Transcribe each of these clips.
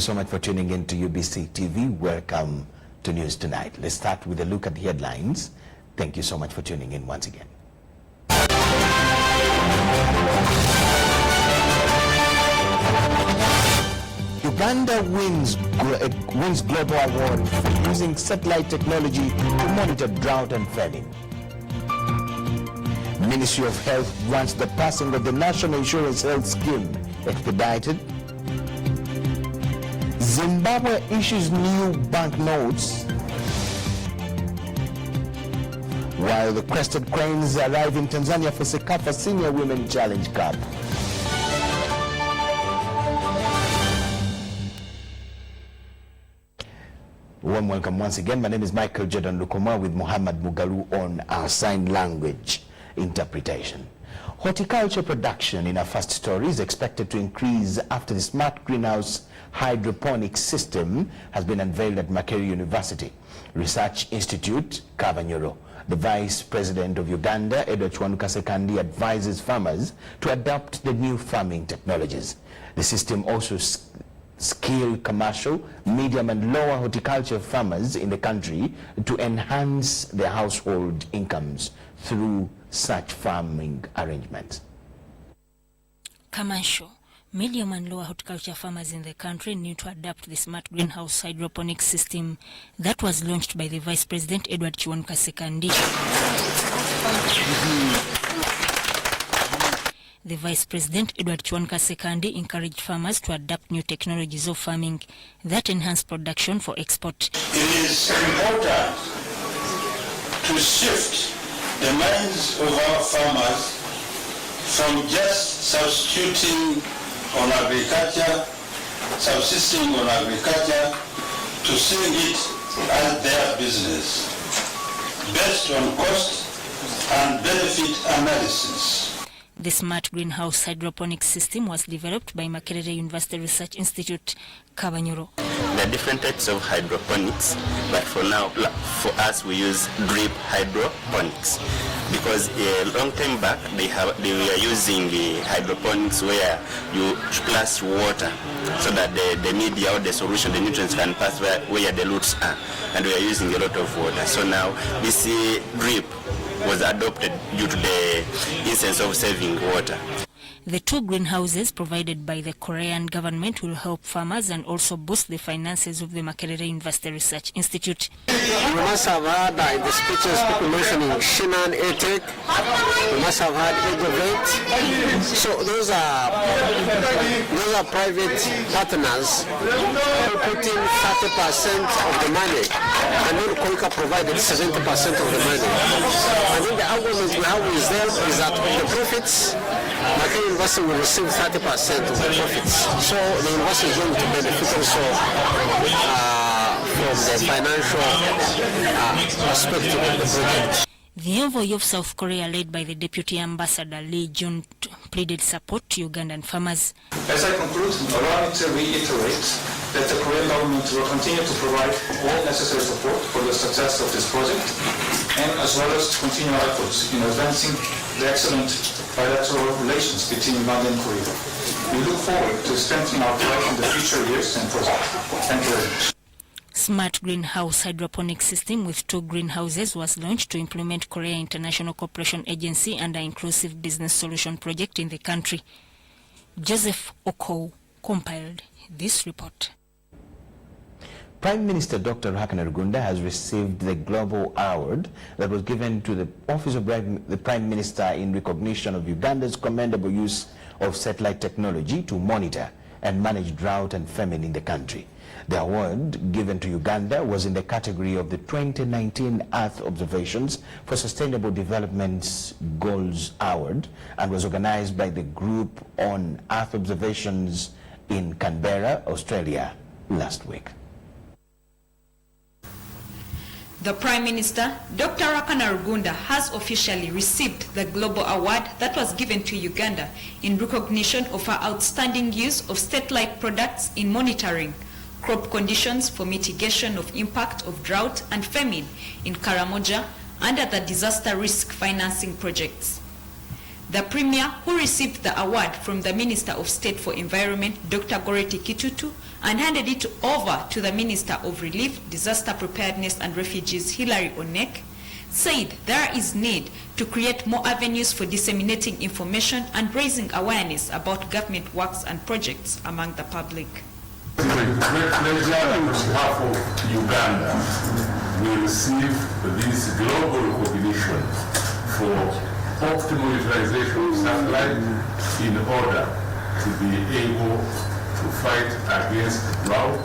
you so much for tuning in to UBC TV. Welcome to News Tonight. Let's start with a look at the headlines. Thank you so much for tuning in once again. Uganda wins global award for using satellite technology to monitor drought and famine. Ministry of Health wants the passing of the National Insurance Health Scheme expedited. Zimbabwe issues new banknotes, while the Crested Cranes arrive in Tanzania for Sekafa Senior Women Challenge Cup. Warm welcome once again. My name is Michael Jordan Lukoma with Muhammad Mugalu on our sign language interpretation. Horticulture production in our first story is expected to increase after the smart greenhouse hydroponic system has been unveiled at Makerere University Research Institute, Kabanyoro. The Vice President of Uganda, Edward Chwanuka-Sekandi, advises farmers to adopt the new farming technologies. The system also skill commercial, medium and lower horticulture farmers in the country to enhance their household incomes through such farming arrangements. Commercial, medium and lower horticulture farmers in the country need to adapt the smart greenhouse hydroponic system that was launched by the Vice President Edward Chwanuka-Sekandi. The Vice President Edward Chwanuka-Sekandi encouraged farmers to adapt new technologies of farming that enhance production for export. It is important to shift the minds of our farmers from just substituting on agriculture, subsisting on agriculture, to seeing it as their business, based on cost and benefit analysis. The smart greenhouse hydroponic system was developed by Makerere University Research Institute, Kabanyoro. There are different types of hydroponics, but for now, for us, we use drip hydroponics. Because a long time back, they were using hydroponics where you splash water so that the media or the solution, the nutrients can pass where the roots are. And we are using a lot of water. So now, this drip was adopted due to the essence of saving water. The two greenhouses provided by the Korean government will help farmers and also boost the finances of the Makerere University Research Institute. We must have had in the speeches people mentioning Shinan ATEC. We must have had Egrovate. So those are private partners who put in 30% of the money, and then Koika provided 70% of the money. I think the argument we have with them is that of the profits, Makerere University will receive 30% of the profits. So the university is going to benefit also from the financial perspective of the project. The envoy of South Korea, led by the Deputy Ambassador Lee Jun, pleaded support to Ugandan farmers. As I conclude, allow me to reiterate that the Korean government will continue to provide all necessary support for the success of this project, and as well as to continue our efforts in advancing the excellent bilateral relations between Uganda and Korea. We look forward to strengthening our ties in the future years and project. Thank you very much. Smart greenhouse hydroponic system with 2 greenhouses was launched to implement Korea International Cooperation Agency under Inclusive Business Solution project in the country. Joseph Okow compiled this report. Prime Minister Dr. Ruhakana Rugunda has received the Global Award that was given to the Office of the Prime Minister in recognition of Uganda's commendable use of satellite technology to monitor and manage drought and famine in the country. The award given to Uganda was in the category of the 2019 Earth Observations for Sustainable Development Goals Award and was organized by the Group on Earth Observations in Canberra, Australia last week. The Prime Minister, Dr. Ruhakana Rugunda, has officially received the Global Award that was given to Uganda in recognition of her outstanding use of satellite products in monitoring crop conditions for mitigation of impact of drought and famine in Karamoja under the disaster risk financing projects. The Premier, who received the award from the Minister of State for Environment, Dr. Goreti Kitutu, and handed it over to the Minister of Relief, Disaster Preparedness and Refugees, Hilary Onek, said there is need to create more avenues for disseminating information and raising awareness about government works and projects among the public. It is a great pleasure on behalf of Uganda we receive this global recognition for optimal utilization of satellite in order to be able to fight against drought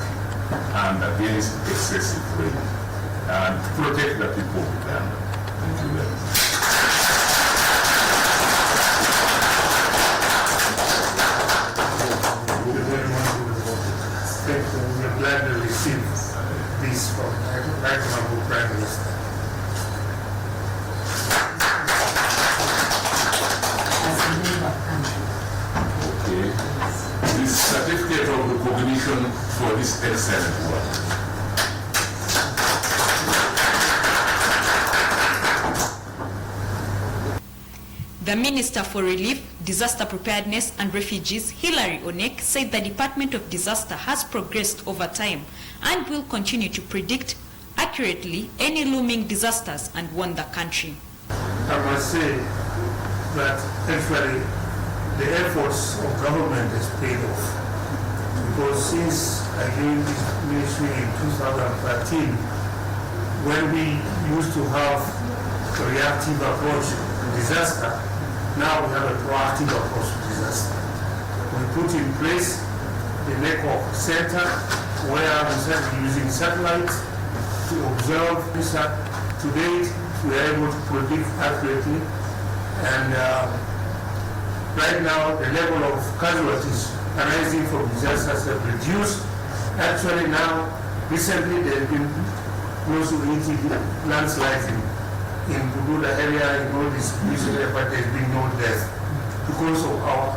and against excessive rain and to protect the people of Uganda. Thank you very much. We are glad to receive this from the Right Honorable Prime Minister. Okay. This certificate of recognition for this excellent work. The Minister for Relief, Disaster Preparedness and Refugees, Hilary Onek, said the Department of Disaster has progressed over time and will continue to predict accurately any looming disasters and warn the country. I must say that actually the efforts of government has paid off, because since I joined this ministry in 2013, when we used to have a reactive approach to disaster, now we have a proactive approach to disaster. We put in place the NECO Center, where we started using satellites to observe this. To date, we are able to predict accurately, and right now the level of casualties arising from disasters have reduced. Actually now, recently there have been close to 80 landslides in Bududa area, in all this area, but there's been no death because of our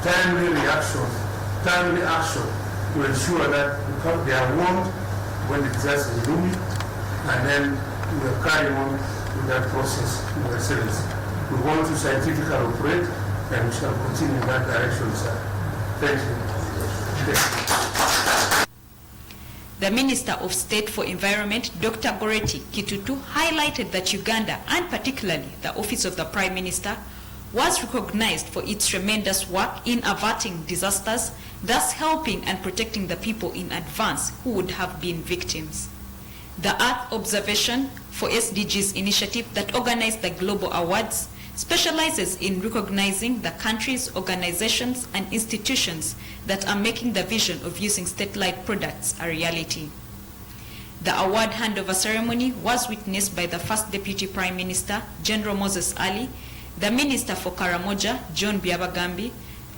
timely reaction, timely action to ensure that they are warned when the disaster is looming, and then we are carrying on with that process with excellence. We want to scientifically operate, and we shall continue in that direction, sir. Thank you. The Minister of State for Environment, Dr. Goreti Kitutu, highlighted that Uganda, and particularly the Office of the Prime Minister, was recognized for its tremendous work in averting disasters, thus helping and protecting the people in advance who would have been victims. The Earth Observation for SDGs initiative that organized the Global Awards specializes in recognizing the countries, organizations, and institutions that are making the vision of using satellite products a reality. The award handover ceremony was witnessed by the First Deputy Prime Minister, General Moses Ali, the Minister for Karamoja, John Byabagambi,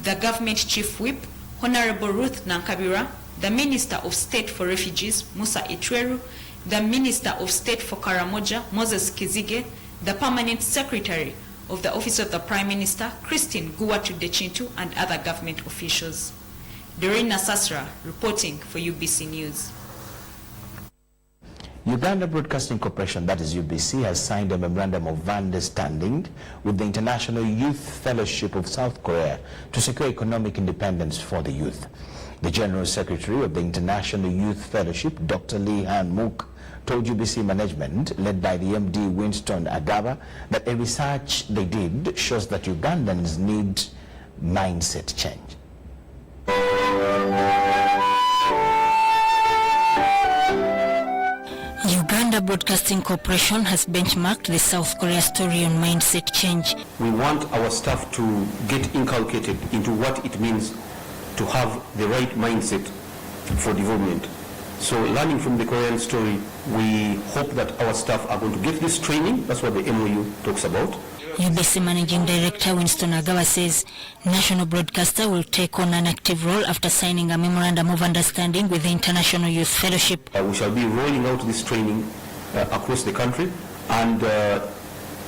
the Government Chief Whip, Honorable Ruth Nankabira, the Minister of State for Refugees, Musa Itweru, the Minister of State for Karamoja, Moses Kizige, the Permanent Secretary of the Office of the Prime Minister, Christine Guwatu Dechintu, and other government officials. Dorina Sasra, reporting for UBC News. Uganda Broadcasting Corporation, that is UBC, has signed a memorandum of understanding with the International Youth Fellowship of South Korea to secure economic independence for the youth. The General Secretary of the International Youth Fellowship, Dr. Lee Han-mook, told UBC management, led by the MD Winston Agaba, that a research they did shows that Ugandans need mindset change. Uganda Broadcasting Corporation has benchmarked the South Korea story on mindset change. We want our staff to get inculcated into what it means to have the right mindset for development. So learning from the Korean story, we hope that our staff are going to get this training. That's what the MOU talks about. UBC Managing Director Winston Agawa says national broadcaster will take on an active role after signing a memorandum of understanding with the International Youth Fellowship. We shall be rolling out this training across the country, and the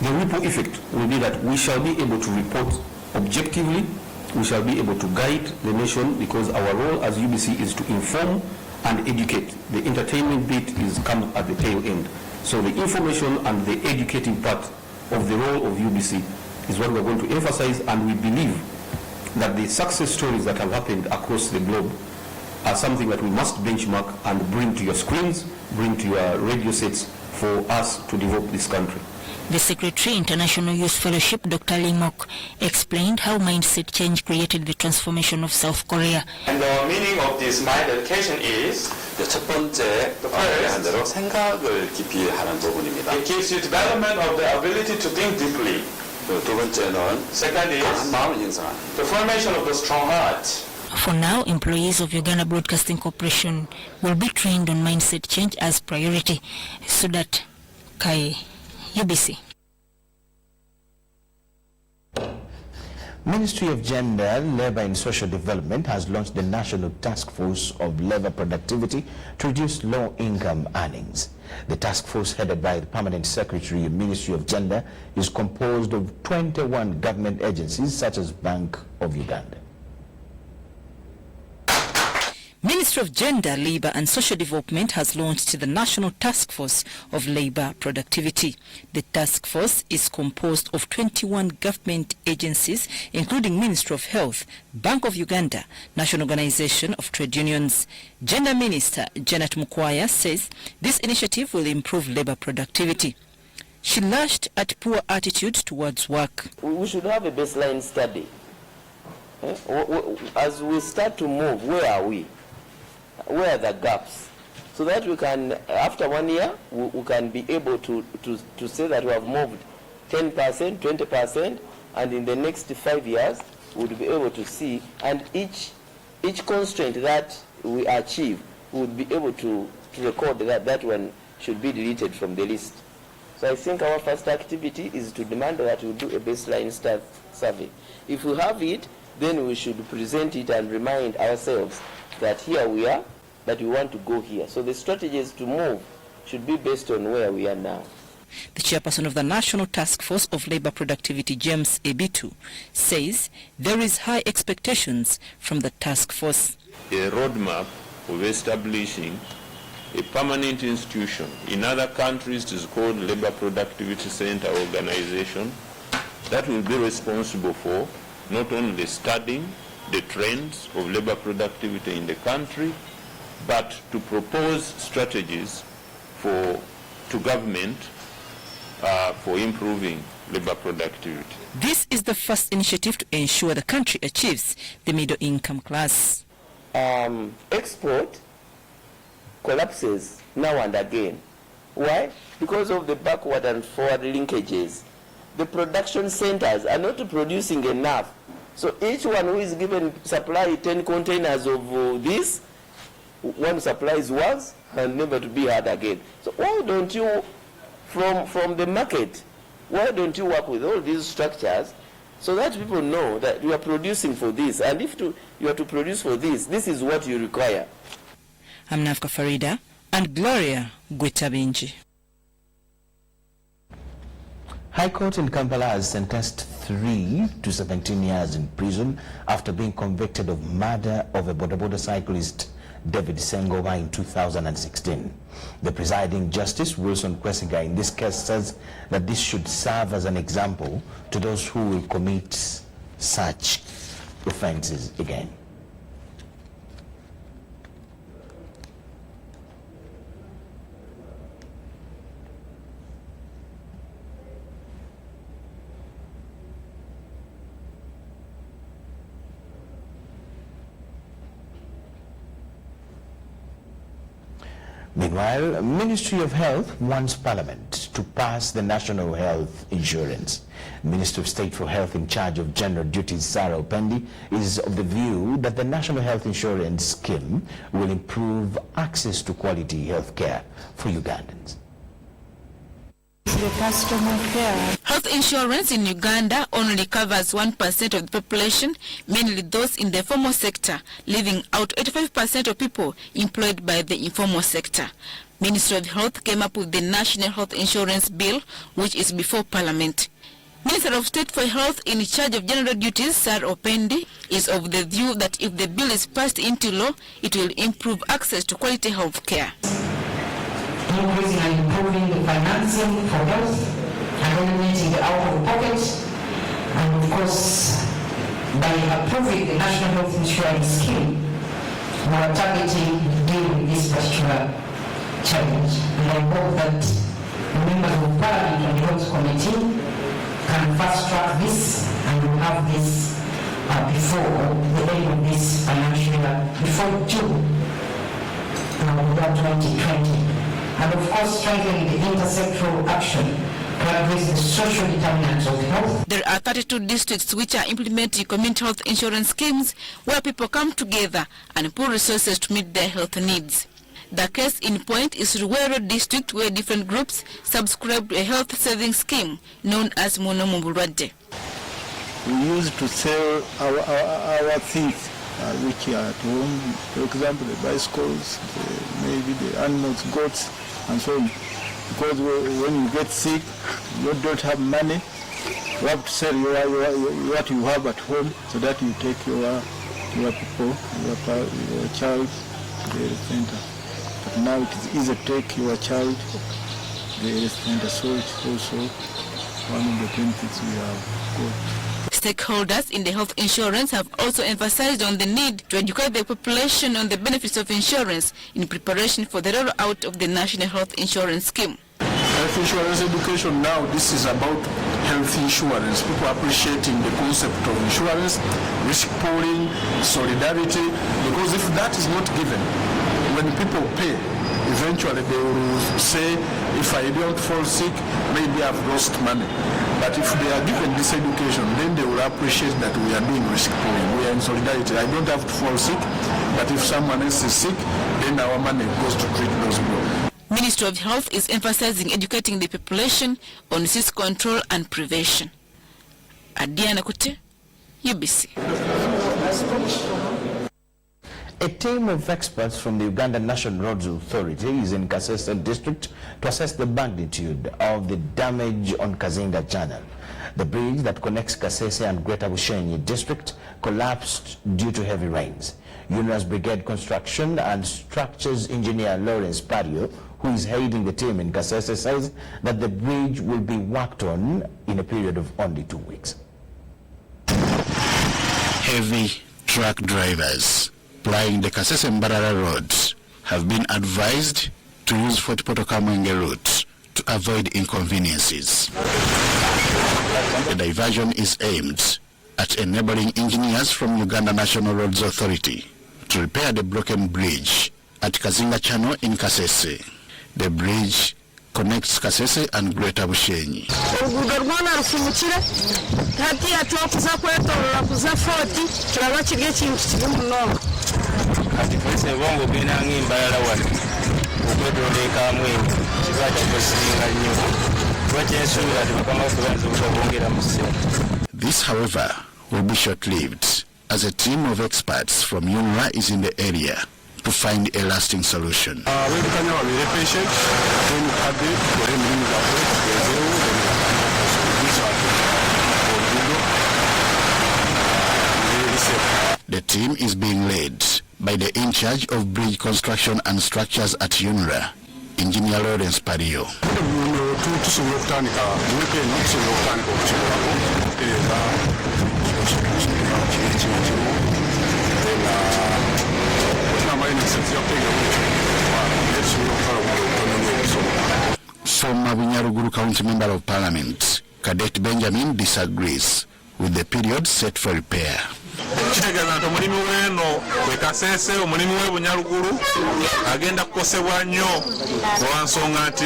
ripple effect will be that we shall be able to report objectively, we shall be able to guide the nation, because our role as UBC is to inform and educate. The entertainment bit is come at the tail end. So the information and the educating part of the role of UBC is what we're going to emphasize, and we believe that the success stories that have happened across the globe are something that we must benchmark and bring to your screens, bring to your radio sets for us to develop this country. The Secretary, International Youth Fellowship, Dr. Lee Mok, explained how mindset change created the transformation of South Korea. And the meaning of this mind education is 첫 번째 한 대로 생각을 깊이 하는 부분입니다. it gives you development of the ability to think deeply. 두 번째는 Second is 강한 마음을 형성하는 the formation of the strong heart. For now, employees of Uganda Broadcasting Corporation will be trained on mindset change as priority. Sudat Kai, UBC. Ministry of Gender, Labour and Social Development has launched the National Task Force of Labour Productivity to reduce low-income earnings. The task force, headed by the Permanent Secretary of Ministry of Gender, is composed of 21 government agencies such as Bank of Uganda. Ministry of Gender, Labour and Social Development has launched the National Task Force of Labour Productivity. The task force is composed of 21 government agencies, including Ministry of Health, Bank of Uganda, National Organization of Trade Unions. Gender Minister Janet Mukwaya says this initiative will improve labour productivity. She lashed at poor attitude towards work. We should have a baseline study. As we start to move, where are we? Where are the gaps? So that we can, after 1 year, we can be able to say that we have moved 10%, 20%, and in the next 5 years, we'll be able to see, and each constraint that we achieve, we'll be able to record that one should be deleted from the list. So I think our first activity is to demand that we do a baseline survey. If we have it, then we should present it and remind ourselves that here we are, but we want to go here. So the strategies to move should be based on where we are now. The chairperson of the National Task Force of Labour Productivity, James Ebitu, says there is high expectations from the task force. A roadmap of establishing a permanent institution. In other countries it is called Labour Productivity Center Organization that will be responsible for not only studying the trends of labour productivity in the country, but to propose strategies to government for improving labour productivity. This is the first initiative to ensure the country achieves the middle income class. Export collapses now and again. Why? Because of the backward and forward linkages. The production centers are not producing enough. So each one who is given supply 10 containers of this, one supplies once and never to be had again. So why don't you, from the market, why don't you work with all these structures so that people know that you are producing for this, and if you are to produce for this, this is what you require. I'm Nafka Farida and Gloria Gwetabinji. High Court in Kampala has sentenced 3 to 17 years in prison after being convicted of murder of a bodaboda cyclist David Sengova in 2016. The presiding justice, Wilson Kwesiga, in this case says that this should serve as an example to those who will commit such offenses again. Meanwhile, Ministry of Health wants Parliament to pass the National Health Insurance. Minister of State for Health in charge of general duties, Sarah Opendi, is of the view that the National Health Insurance scheme will improve access to quality health care for Ugandans. The customer care. Health insurance in Uganda only covers 1% of the population, mainly those in the formal sector, leaving out 85% of people employed by the informal sector. Ministry of Health came up with the National Health Insurance Bill, which is before Parliament. Minister of State for Health in charge of general duties, Sarah Opendi, is of the view that if the bill is passed into law, it will improve access to quality health care. Increasing and improving the financing for health and eliminating the out-of-pocket And of course, by approving the National Health Insurance Scheme, we are targeting to deal with this particular challenge. And I hope that the members of Parliament and the Health Committee can fast track this, and we'll have this before the end of this financial year, before June 2020. And of course, strengthening the intersectoral action to address the social determinants of health. There are 32 districts which are implementing community health insurance schemes where people come together and pool resources to meet their health needs. The case in point is Ruwero district, where different groups subscribe to a health savings scheme known as Mono Mubulwadde. We used to sell our things which are at home, for example, the bicycles, maybe the animals, goats, and so on. Because when you get sick, you don't have money, you have to sell what you have at home so that you take your people, your child to the health center. But now it is easy to take your child to the health center, so it's also one of the benefits we have got. Stakeholders in the health insurance have also emphasized on the need to educate the population on the benefits of insurance in preparation for the rollout of the National Health Insurance Scheme. Health insurance education now, this is about health insurance. People appreciating the concept of insurance, risk pooling, solidarity, because if that is not given, when people pay, eventually they will say, if I don't fall sick, maybe I've lost money. But if they are given this education, then they will appreciate that we are doing risk pooling. We are in solidarity. I don't have to fall sick, but if someone else is sick, then our money goes to treat those people. Ministry of Health is emphasizing educating the population on disease control and prevention. Adiana Kute, UBC. A team of experts from the Uganda National Roads Authority is in Kasese district to assess the magnitude of the damage on Kazinga Channel. The bridge that connects Kasese and Greater Bushenyi district collapsed due to heavy rains. UNRA's Brigade Construction and Structures Engineer Lawrence Pario, who is heading the team in Kasese, says that the bridge will be worked on in a period of only 2 weeks. Heavy truck drivers plying the Kasese-Mbarara roads have been advised to use Fort Poto-Kamwenge route to avoid inconveniences. The diversion is aimed at enabling engineers from Uganda National Roads Authority to repair the broken bridge at Kazinga Channel in Kasese. The bridge connects Kasese and Greater Bushenyi. This, however, will be short-lived, as a team of experts from UNRA is in the area to find a lasting solution. The team is being led by the in-charge of bridge construction and structures at UNRA, Engineer Lawrence Pario. Former Bunyaruguru County Member of Parliament, Cadet Benjamin, disagrees with the period set for repair. Kitegeeza nti omulimu w'eno we Kasese, omulimu w'e Bunyaruguru agenda kukosebwa nnyo olwansonga nti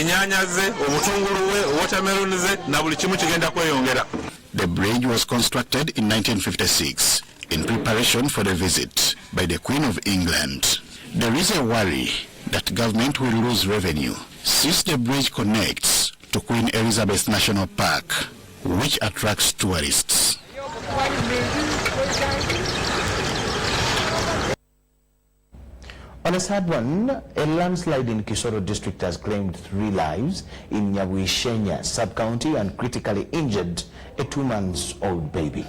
ennyaanya ze, obutungulu bwe, watermelon ze na buli kimu kigenda kweyongera. The bridge was constructed in 1956 in preparation for the visit by the Queen of England. There is a worry that government will lose revenue since the bridge connects to Queen Elizabeth National Park, which attracts tourists. On a sad one, a landslide in Kisoro district has claimed 3 lives in Nyabuishenya sub-county and critically injured a 2-month-old baby.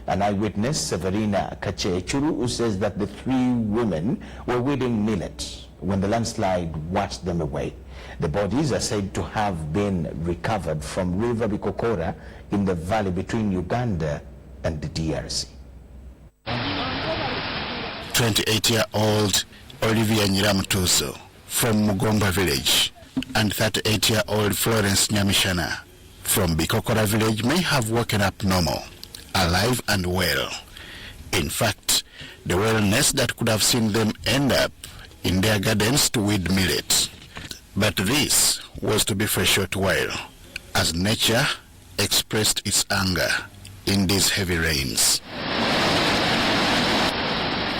An eyewitness, Severina Kachechuru, who says that the 3 women were weeding millet when the landslide washed them away. The bodies are said to have been recovered from River Bikokora in the valley between Uganda and the DRC. 28-year-old Olivia Nyiramutuso from Mugomba village and 38-year-old Florence Nyamishana from Bikokora village may have woken up normal, alive and well. In fact, the wellness that could have seen them end up in their gardens to weed millet. But this was to be for a short while, as nature expressed its anger in these heavy rains.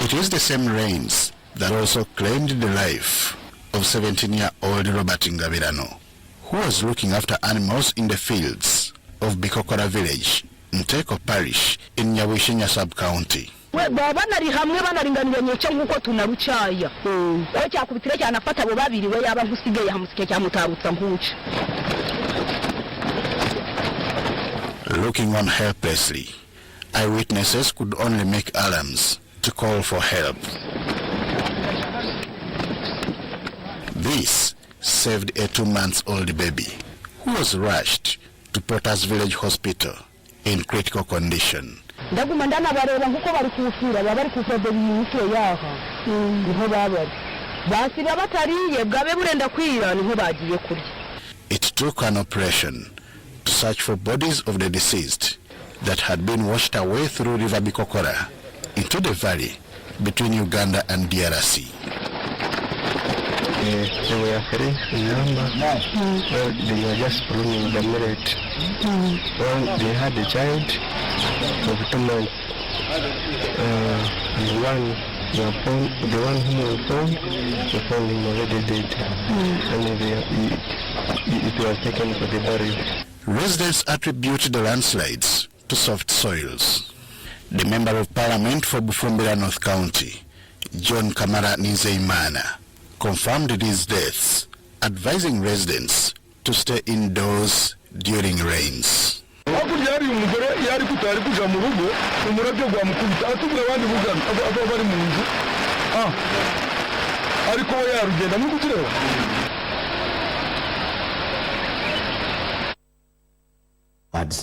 It is the same rains that also claimed the life of 17-year-old Robert Ngabirano, who was looking after animals in the fields of Bikokora village, Nteko parish in Nyawishinya sub-county. Banari hamwe banaringaniranye cyo nkuko tunarucaya ko cyakubitire cyane afata abo babiri we yaba nkusigaye hamusike cyamutarutsa nkuca. Looking on helplessly, eyewitnesses could only make alarms to call for help. This saved a 2-month-old baby who was rushed to Porter's Village Hospital in critical condition. Ndagumandana bareba nkuko bari kufura bari kufura y'imutwe yaho niho babari basira batariye bwabe burenda kwira niho bagiye kurya. It took an operation to search for bodies of the deceased that had been washed away through River Bikokora into the valley between Uganda and DRC. They were 3 in number. They were just pruning the millet. Well, they had a child of 2 months. The one who was found, they found him already dead. And it was taken for the burial. Residents attribute the landslides to soft soils. The Member of Parliament for Bufumbira North County, John Kamara Nizeimana, confirmed these deaths, advising residents to stay indoors during rains.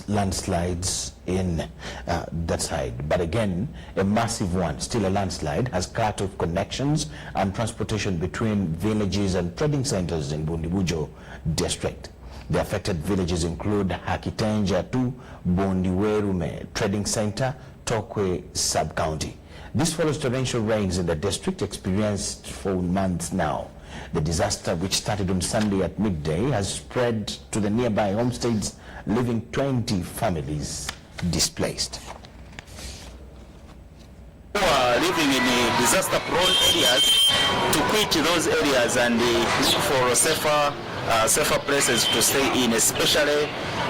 Landslides in that side, but again a massive one, still a landslide, has cut off connections and transportation between villages and trading centers in Bundibujo district. The affected villages include Hakitenja to Bondiwerume Trading Center, Tokwe sub-county. This follows torrential rains in the district experienced for months now. The disaster, which started on Sunday at midday, has spread to the nearby homesteads, leaving 20 families displaced. Who are living in disaster-prone areas to quit those areas and look for safer places to stay in, especially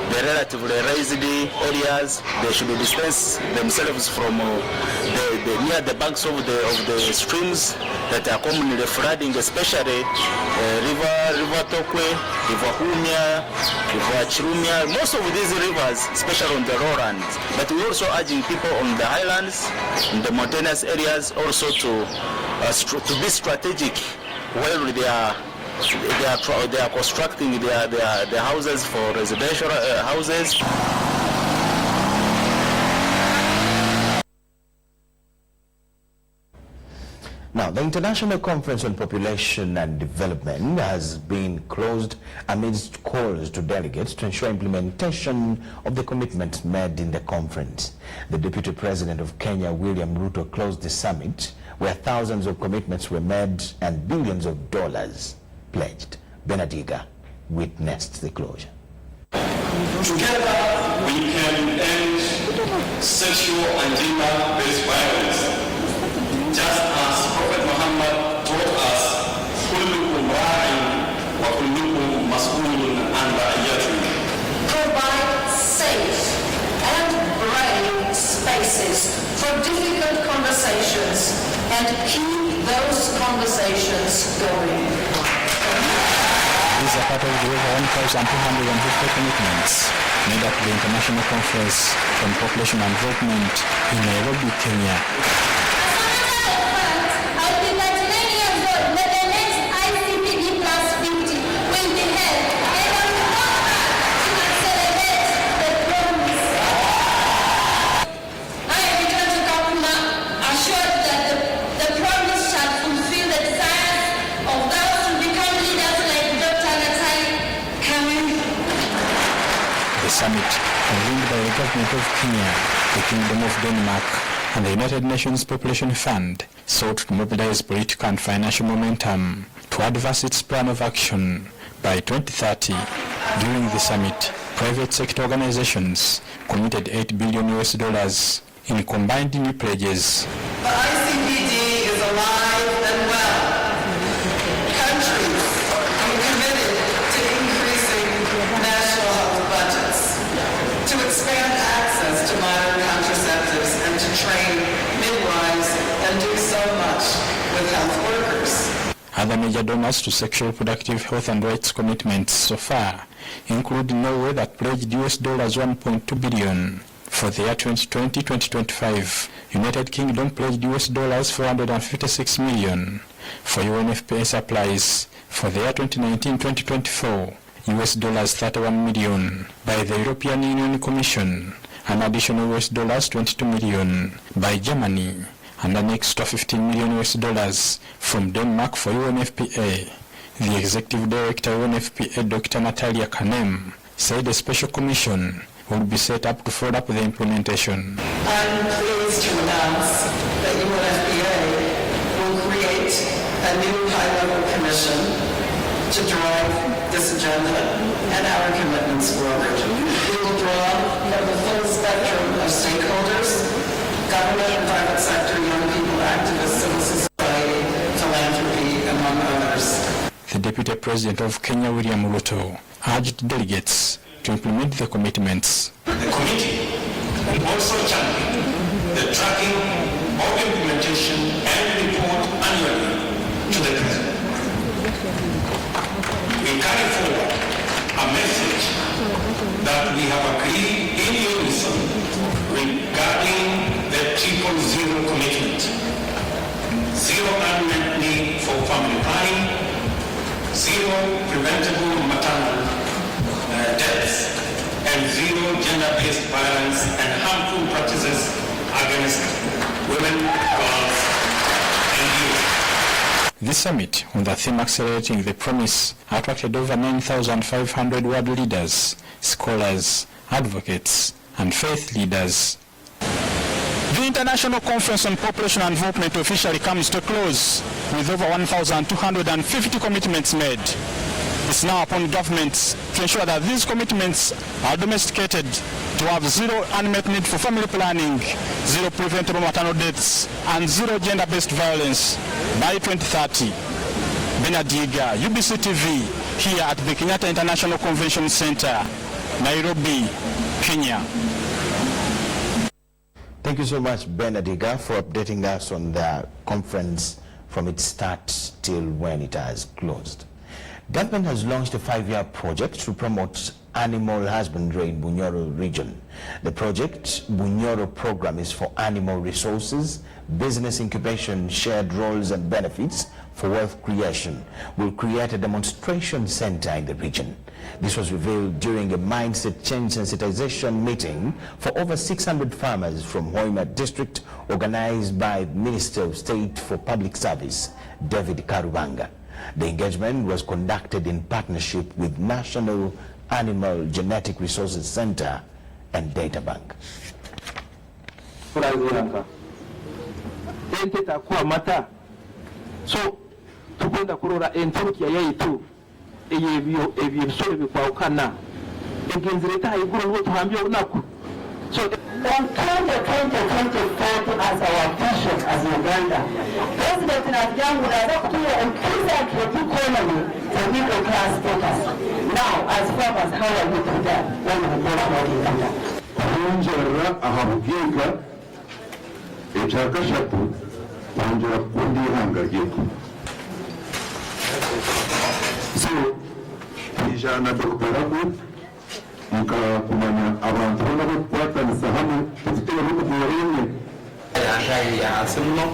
the relatively raised areas. They should distance themselves from near the banks of the streams that are commonly flooding, especially River Tokwe, River Humia, River Chirumia, most of these rivers, especially on the lowlands. But we're also urging people on the highlands, in the mountainous areas, also to be strategic while they are constructing their houses for residential houses. Now, the International Conference on Population and Development has been closed amidst calls to delegates to ensure implementation of the commitments made in the conference. The Deputy President of Kenya, William Ruto, closed the summit where thousands of commitments were made and billions of dollars pledged. Benadiga witnessed the closure. Together we can end sexual and gender-based violence. Just as Prophet Muhammad taught us, kullukum ra'in wa kullukum mas'ulun an ra'iyatihi. Provide safe and brave spaces for difficult conversations and keep those conversations going. These are part of the over 1,250 commitments made at the International Conference on Population and Development in Nairobi, Kenya. I've been 99 years old. May the next convened by the government of Kenya, the Kingdom of Denmark, and the United Nations Population Fund, sought to mobilize political and financial momentum to advance its plan of action by 2030. During the summit, private sector organizations committed $8 billion in combined new pledges. The ICPD is alive and well. Countries are committed to increasing national health budgets, to expand access to modern contraceptives, and to train midwives and do so much with health workers. Other major donors to sexual reproductive health and rights commitments so far include Norway, that pledged $1.2 billion for the year 2020-2025. United Kingdom pledged $456 million for UNFPA supplies for the year 2019-2024, $31 million by the European Union Commission, an additional $22 million by Germany, and an extra $15 million from Denmark for UNFPA. The Executive Director of UNFPA, Dr. Natalia Kanem, said a special commission will be set up to follow up the implementation. I'm pleased to announce that UNFPA will create a new high-level commission to drive this agenda and our commitments forward. We will draw from the full spectrum of stakeholders, government and private sector, young people, activists, civil society, philanthropy, among others. The Deputy President of Kenya, William Ruto, urged delegates to implement the commitments. The committee will also champion the tracking of implementation and report annually to the President. We carry forward a message that we have agreed in unison regarding the 000 commitment. Zero unmet need for family planning, zero preventable maternal deaths, and zero gender-based violence and harmful practices against women, girls, and youth. This summit, on the theme Accelerating the Promise, attracted over 9,500 world leaders, scholars, advocates, and faith leaders. The International Conference on Population and Development officially comes to a close with over 1,250 commitments made. It's now upon governments to ensure that these commitments are domesticated to have zero unmet need for family planning, zero preventable maternal deaths, and zero gender-based violence by 2030. Benadiga, UBC TV, here at the Kenyatta International Convention Center, Nairobi, Kenya. Thank you so much, Benadiga, for updating us on the conference from its start till when it has closed. Government has launched a 5-year project to promote animal husbandry in Bunyoro region. The project, Bunyoro Program, is for animal resources, business incubation, shared roles and benefits for wealth creation, will create a demonstration center in the region. This was revealed during a mindset change sensitization meeting for over 600 farmers from Hoima district, organized by Minister of State for Public Service, David Karubanga. The engagement was conducted in partnership with National Animal Genetic Resources Center and Data Bank. So tugenda kurora enturukiya yaitu ebyo ebisoro bikwawukana egenzi leta haiguru ngo tuhambye unaku. So on 2020-2030 as our vision as Uganda, President Nadiyangu anaanza kutoa increase the economy for middle class status. Now as farmers, how are we doing that when we go about Uganda? Kunjara ahabugika ekyakashatu tangira kundi ihangayiko. So ijana doktoraku kumanya abantu nabo kwatanisa hamwe dufite urugo rw'uremye yangaye yasemuno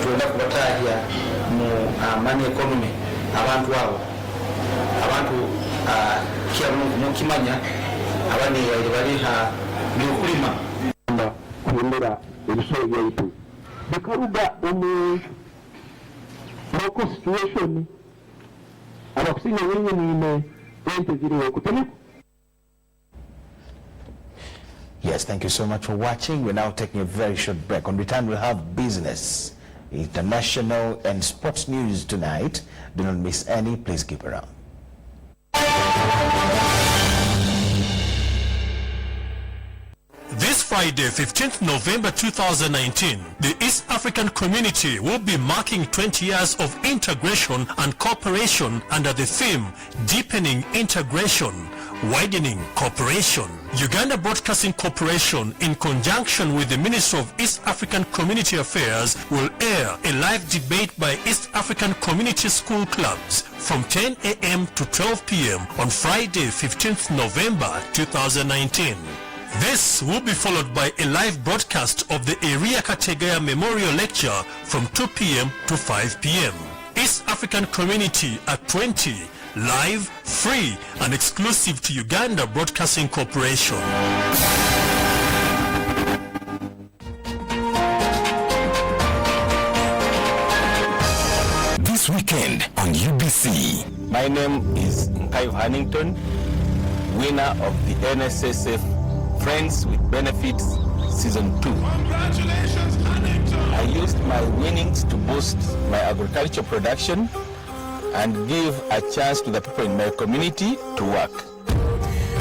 twenda kubatahya mu money economy abantu abo kya mukimanya abane bali ha byokulima kumbera ebisoro byaitu bikaruga local situation abakusinya nyinyi ente ziriho kutemeko Yes, thank you so much for watching. We're now taking a very short break. On return, we'll have business, international, and sports news tonight. Do not miss any. Please keep around. This Friday, 15th November 2019, the East African community will be marking 20 years of integration and cooperation under the theme Deepening Integration, Widening Cooperation. Uganda Broadcasting Corporation, in conjunction with the Ministry of East African Community Affairs, will air a live debate by East African Community School Clubs from 10 a.m. to 12 p.m. on Friday, 15th November 2019. This will be followed by a live broadcast of the Eria Kategaya Memorial Lecture from 2 p.m. to 5 p.m. East African Community at 20, live, free, and exclusive to Uganda Broadcasting Corporation. This weekend on UBC. My name is Nkayo Hannington, winner of the NSSF Friends with Benefits Season 2. Congratulations, Hannington! I used my winnings to boost my agriculture production and give a chance to the people in my community to work.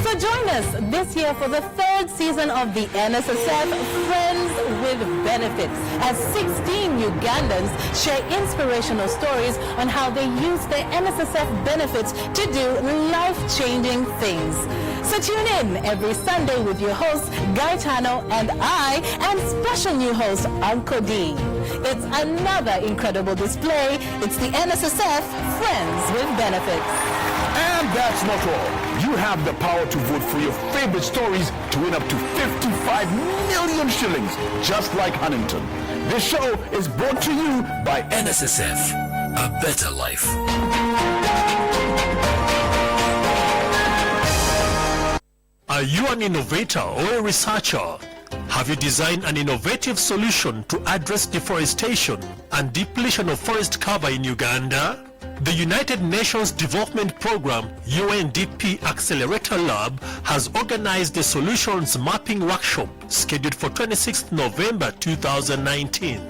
So join us this year for the 3rd season of the NSSF Friends with Benefits, as 16 Ugandans share inspirational stories on how they use their NSSF benefits to do life-changing things. So tune in every Sunday with your host, Gaetano, and I, and special new host, Uncle D. It's another incredible display. It's the NSSF Friends with Benefits. And that's not all. You have the power to vote for your favorite stories to win up to 55 million shillings, just like Huntington. This show is brought to you by NSSF, a better life. Are you an innovator or a researcher? Have you designed an innovative solution to address deforestation and depletion of forest cover in Uganda? The United Nations Development Programme UNDP Accelerator Lab has organized a solutions mapping workshop scheduled for 26th November 2019.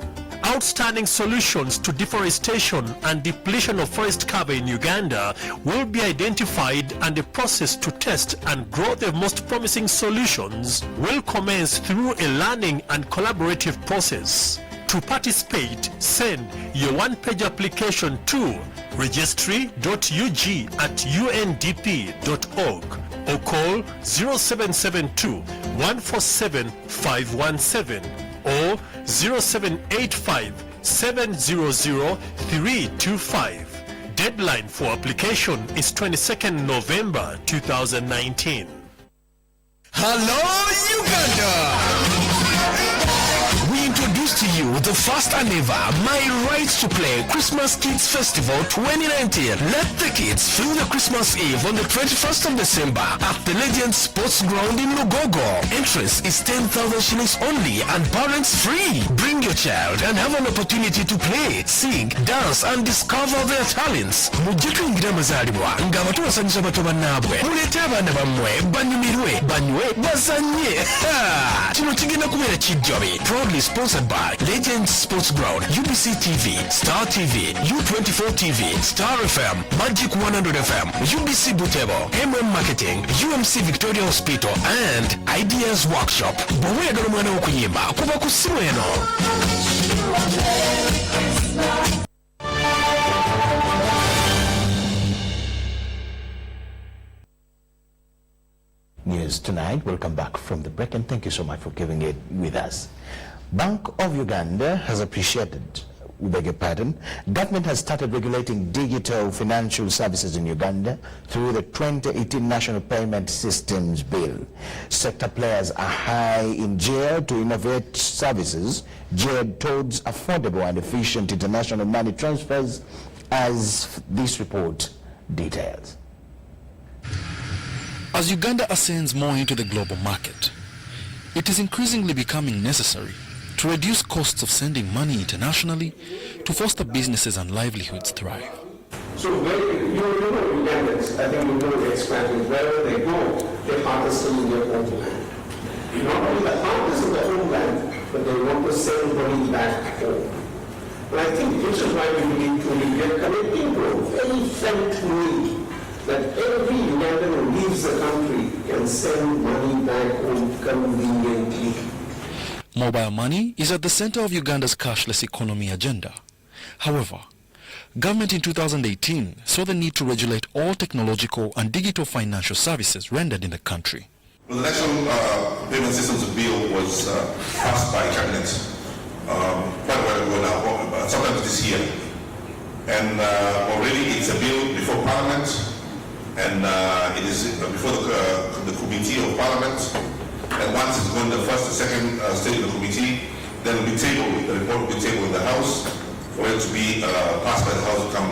Outstanding solutions to deforestation and depletion of forest cover in Uganda will be identified, and the process to test and grow the most promising solutions will commence through a learning and collaborative process. To participate, send your one-page application to registry.ug@undp.org or call 0772 147 517 or 0785 700 325. Deadline for application is 22nd November 2019. Hello, Uganda! We introduce to you the first and ever My Rights to Play Christmas Kids Festival 2019. Let the kids feel the Christmas Eve on the 21st of December at the Legend Sports Ground in Lugogo. Entrance is 10,000 shillings only and parents free. Bring your child and have an opportunity to play, sing, dance and discover their talents. Mujjeko ingira mazalibwa nga abato basanyusa bato bannaabwe. Mulete abaana bammwe banyumirwe, banywe, bazanye. Kino kigenda kubeera kijjabe. Proudly sponsored by Legend Sports Ground, UBC TV, Star TV, U24 TV, Star FM, Magic 100 FM, UBC Butebo, MM Marketing, UMC Victoria Hospital, and Ideas Workshop. Bweyagala omwana w'okuyimba kuba ku ssimu eno. News tonight. Welcome back from the break, and thank you so much for giving it with us. Bank of Uganda has appreciated, government has started regulating digital financial services in Uganda through the 2018 National Payment Systems Bill. Sector players are high in gear to innovate services geared towards affordable and efficient international money transfers, as this report details. As Uganda ascends more into the global market, it is increasingly becoming necessary to reduce costs of sending money internationally to foster businesses and livelihoods thrive. So Ugandans, I think we know the expansion. Wherever they go, their heart is still in their homeland. not only the owners of the homeland, but they want to send money back home. And I think this is why we need to be connecting to a very felt need that every Ugandan who leaves the country can send money back home conveniently. Mobile money is at the center of Uganda's cashless economy agenda. However, government in 2018 saw the need to regulate all technological and digital financial services rendered in the country. Well, the National Payment Systems Bill was passed by Cabinet quite a while ago now, sometime this year. And already it's a bill before Parliament, and it is before the Committee of Parliament. And once it's going to the first and second stage of the committee, then it will be tabled, the report will be tabled in the House for it to be passed by the House to become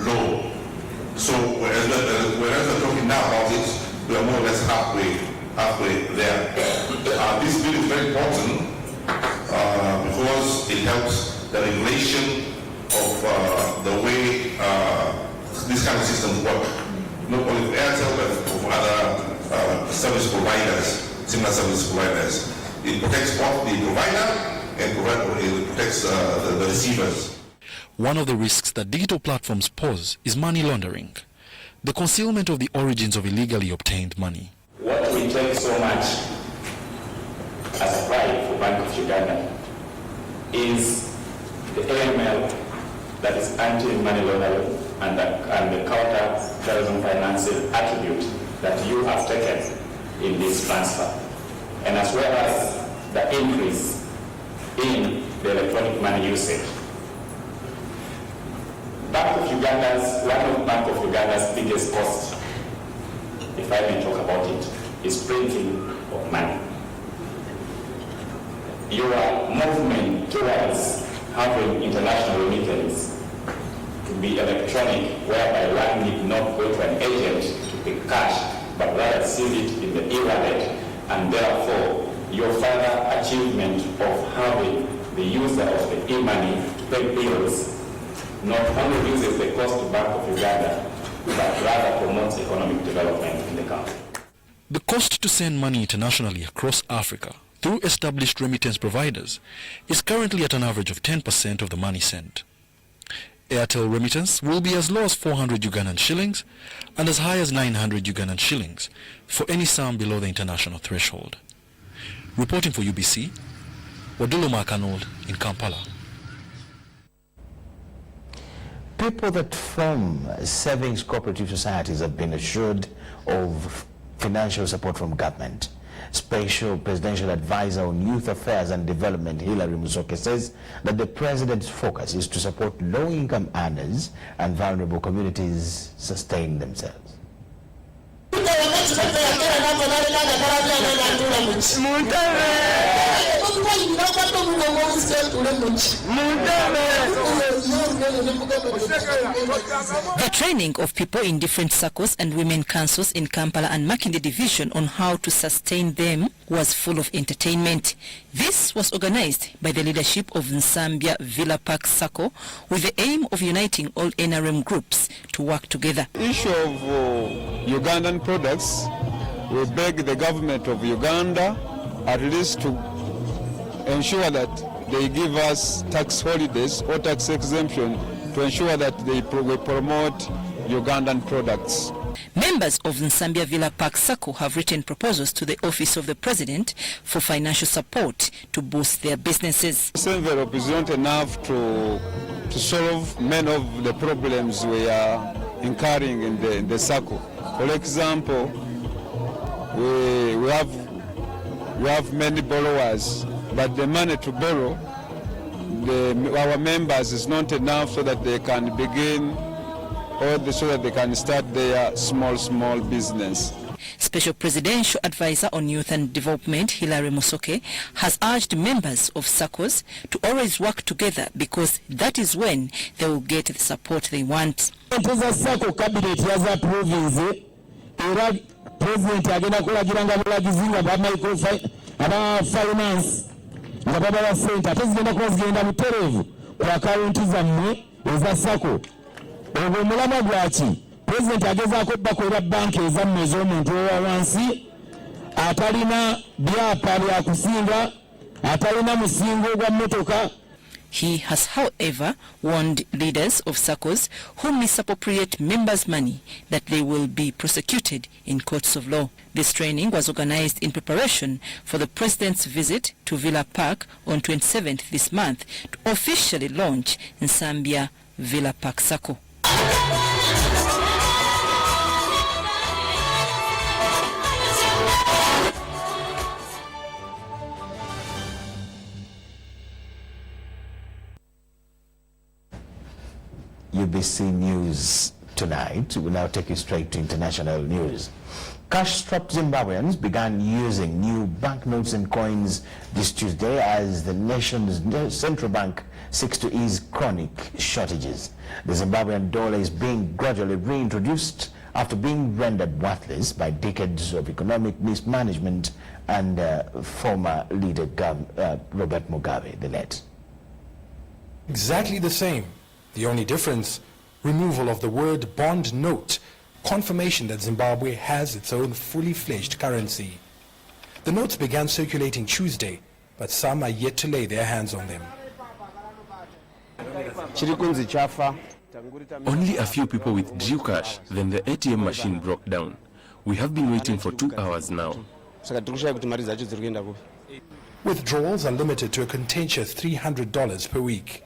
law. So whereas we're talking now about it, we are more or less halfway there. This bill is very important because it helps the regulation of the way these kind of systems work, not only for Airtel but for other service providers, similar service providers. It protects both the provider and it protects the receivers. One of the risks that digital platforms pose is money laundering, the concealment of the origins of illegally obtained money. What we take so much as pride for Bank of Uganda is the AML, that is anti-money laundering, and the counter-terrorism financing attribute that you have taken in this transfer, and as well as the increase in the electronic money usage. One of Bank of Uganda's biggest costs, if I may talk about it, is printing of money. Your movement towards having international remittance to be electronic, whereby one need not go to an agent to pick cash, but rather seize it in the e-wallet, and therefore your further achievement of having the user of the e-money to pay bills not only reduces the cost to Bank of Uganda, but rather promotes economic development in the country. The cost to send money internationally across Africa through established remittance providers is currently at an average of 10% of the money sent. Airtel remittance will be as low as 400 Ugandan shillings and as high as 900 Ugandan shillings for any sum below the international threshold. Reporting for UBC, Wadulo Makanold in Kampala. People that form savings cooperative societies have been assured of financial support from government. Special Presidential Advisor on Youth Affairs and Development, Hilary Musoke, says that the President's focus is to support low-income earners and vulnerable communities sustain themselves. The training of people in different circles and women councils in Kampala and Makinde division on how to sustain them was full of entertainment. This was organized by the leadership of Nsambya Villa Park Circle with the aim of uniting all NRM groups to work together. Issue of Ugandan products, we beg the government of Uganda at least to ensure that they give us tax holidays or tax exemption to ensure that we promote Ugandan products. Members of Nsambya Villa Park Circle have written proposals to the Office of the President for financial support to boost their businesses. This envelope is not enough to solve many of the problems we are incurring in the circle. For example, we have many borrowers, but the money to borrow our members is not enough so that they can begin so that they can start their small business. Special Presidential Advisor on Youth and Development, Hilary Musoke, has urged members of SACCOs to always work together because that is when they will get the support they want. SACCO cabinet has approved President agenda kulagiranga bulagizinga ba microfinance aba finance nga baba center tezigenda kwazigenda buterevu kwa account zammwe eza SACCO. Obwo mulama gwaki President agezaako bakolera banki ezammwe ez'omuntu owa wansi atalina byapa bya kusinga, atalina musingo gwa motoka. He has, however, warned leaders of SACCOs who misappropriate members' money that they will be prosecuted in courts of law. This training was organized in preparation for the President's visit to Villa Park on 27th this month to officially launch Nsambya Villa Park SACCO. UBC News tonight will now take you straight to international news. Cash-strapped Zimbabweans began using new banknotes and coins this Tuesday as the nation's central bank seeks to ease chronic shortages. The Zimbabwean dollar is being gradually reintroduced after being rendered worthless by decades of economic mismanagement and former leader Robert Mugabe, the late. Exactly the same. The only difference, removal of the word bond note, confirmation that Zimbabwe has its own fully fledged currency. The notes began circulating Tuesday, but some are yet to lay their hands on them. Only a few people withdrew cash, then the ATM machine broke down. We have been waiting for 2 hours now. Withdrawals are limited to a contentious $300 per week.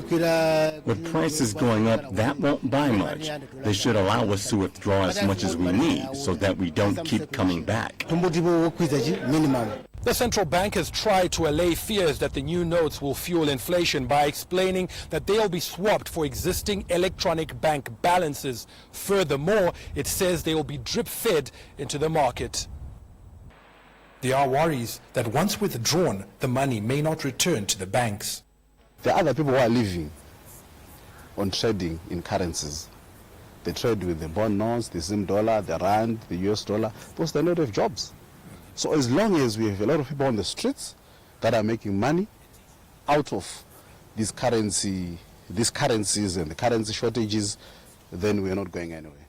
The price is going up, that won't buy much. They should allow us to withdraw as much as we need so that we don't keep coming back. The central bank has tried to allay fears that the new notes will fuel inflation by explaining that they'll be swapped for existing electronic bank balances. Furthermore, it says they will be drip-fed into the market. There are worries that once withdrawn, the money may not return to the banks. There are other people who are living on trading in currencies. They trade with the bond notes, the Zim dollar, the rand, the US dollar, because they don't have jobs. So as long as we have a lot of people on the streets that are making money out of these currencies and the currency shortages, then we are not going anywhere.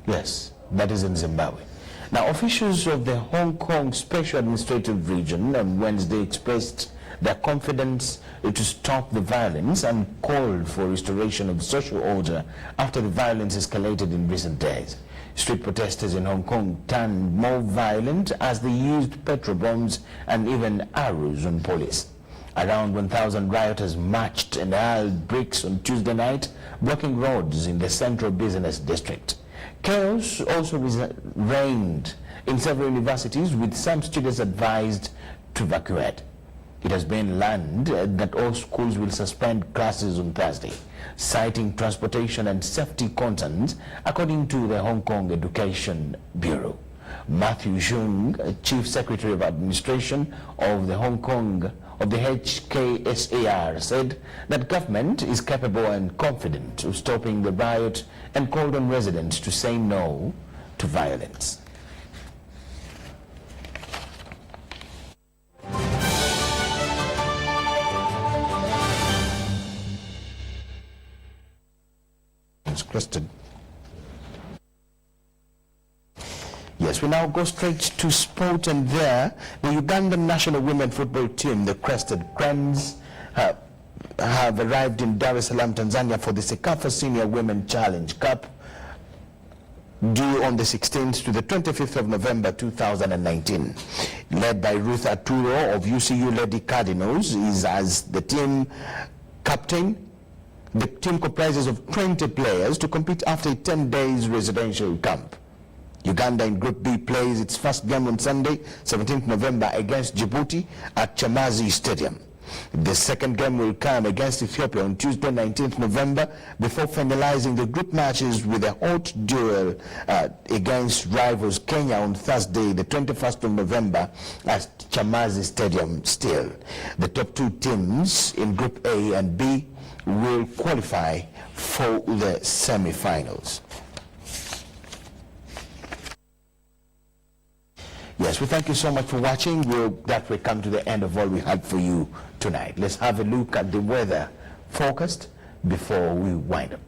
Yes, that is in Zimbabwe. Now, officials of the Hong Kong Special Administrative Region on Wednesday expressed their confidence to stop the violence and called for restoration of social order after the violence escalated in recent days. Street protesters in Hong Kong turned more violent as they used petrol bombs and even arrows on police. Around 1,000 rioters marched and hurled bricks on Tuesday night, blocking roads in the central business district. Chaos also reigned in several universities, with some students advised to evacuate. It has been learned that all schools will suspend classes on Thursday, citing transportation and safety concerns, according to the Hong Kong Education Bureau. Matthew Zhong, Chief Secretary of Administration of the HKSAR, said that government is capable and confident of stopping the riot and called on residents to say no to violence. Crested. Yes, we now go straight to sport, and there the Ugandan national women football team, the Crested Cranes, have arrived in Dar es Salaam, Tanzania for the Sekafa Senior Women Challenge Cup, due on the 16th to the 25th of November 2019. Led by Ruth Aturo of UCU Lady Cardinals is as the team captain. The team comprises of 20 players to compete after a 10 days residential camp. Uganda in Group B plays its first game on Sunday, 17th November against Djibouti at Chamazi Stadium. The second game will come against Ethiopia on Tuesday, 19th November, before finalizing the group matches with a hot duel against rivals Kenya on Thursday, the 21st of November at Chamazi Stadium still. The top two teams in Group A and B will qualify for the semi-finals. Yes, we thank you so much for watching. That will come to the end of all we had for you tonight. Let's have a look at the weather forecast before we wind up.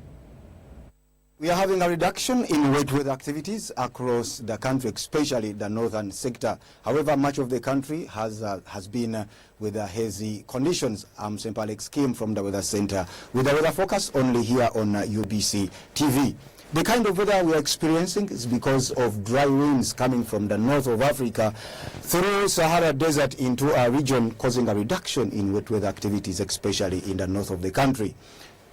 We are having a reduction in wet weather activities across the country, especially the northern sector. However, much of the country has been with hazy conditions. I'm St. Alex Kim from the Weather Center with the weather forecast only here on UBC TV. The kind of weather we are experiencing is because of dry winds coming from the north of Africa through Sahara Desert into our region, causing a reduction in wet weather activities, especially in the north of the country.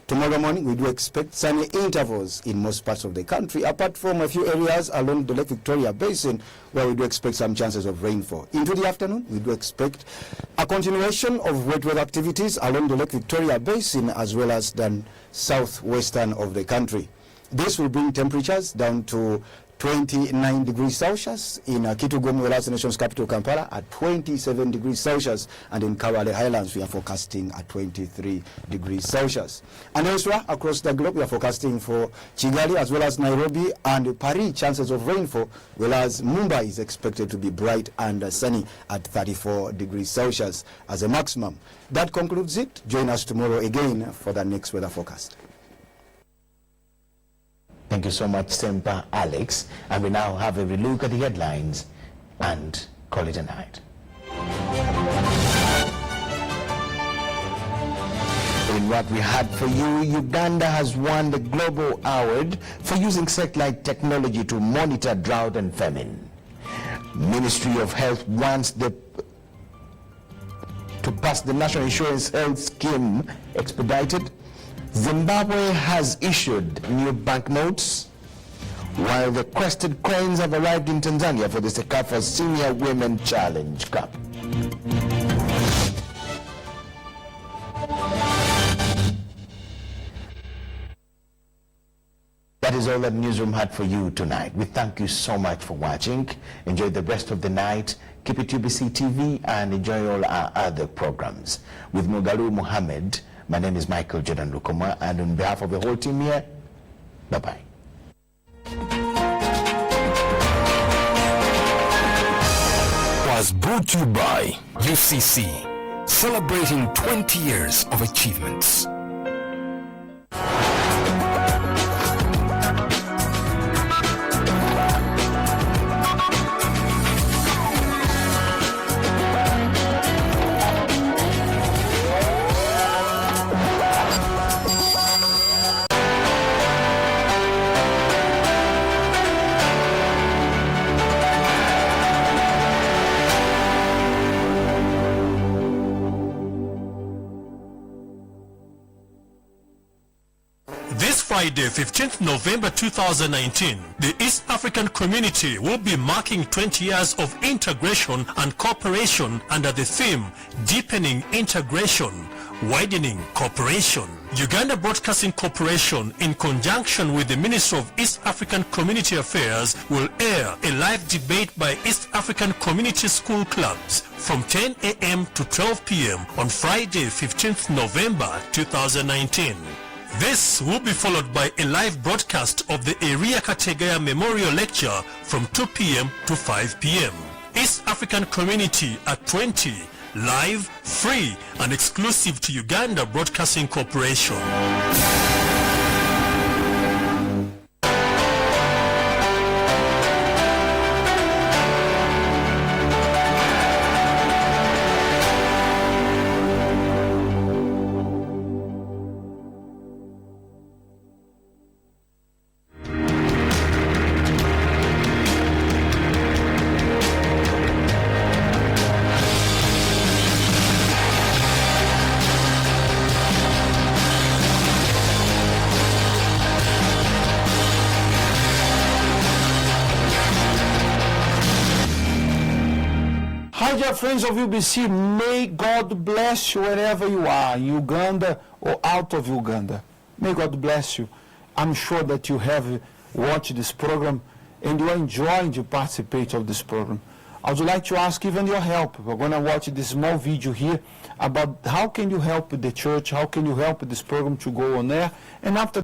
Tomorrow morning, we do expect sunny intervals in most parts of the country, apart from a few areas along the Lake Victoria Basin, where we do expect some chances of rainfall. Into the afternoon, we do expect a continuation of wet weather activities along the Lake Victoria Basin, as well as the southwestern of the country. This will bring temperatures down to 29 degrees Celsius in Kitugum, the nation's capital, Kampala, at 27 degrees Celsius, and in Kawale Highlands we are forecasting at 23 degrees Celsius. And elsewhere across the globe we are forecasting for Kigali as well as Nairobi and Paris chances of rainfall, whereas Mumbai is expected to be bright and sunny at 34 degrees Celsius as a maximum. That concludes it. Join us tomorrow again for the next weather forecast. Thank you so much, Sempa Alex. And we now have a relook at the headlines and call it a night. In what we had for you, Uganda has won the Global Award for using satellite technology to monitor drought and famine. Ministry of Health wants to pass the National Insurance Health Scheme expedited. Zimbabwe has issued new banknotes, while the crested cranes have arrived in Tanzania for the Sekafa Senior Women Challenge Cup. That is all that Newsroom had for you tonight. We thank you so much for watching. Enjoy the rest of the night. Keep it UBC TV and enjoy all our other programs. With Mugalu Mohammed, my name is Michael Jordan Lukoma, and on behalf of the whole team here, bye-bye. Was brought to you by UCC, celebrating 20 years of achievements. Friday, 15th November 2019, the East African community will be marking 20 years of integration and cooperation under the theme Deepening Integration, Widening Cooperation. Uganda Broadcasting Corporation, in conjunction with the Ministry of East African Community Affairs, will air a live debate by East African Community School clubs from 10 a.m. to 12 p.m. on Friday, 15th November 2019. This will be followed by a live broadcast of the Eria Kategaya Memorial Lecture from 2 p.m. to 5 p.m. East African Community at 20, live, free, and exclusive to Uganda Broadcasting Corporation. Hi dear friends of UBC, may God bless you wherever you are, in Uganda or out of Uganda. May God bless you. I'm sure that you have watched this program and you are enjoying to participate of this program. I would like to ask even your help. We're going to watch this small video here about how can you help the church, how can you help this program to go on air, and after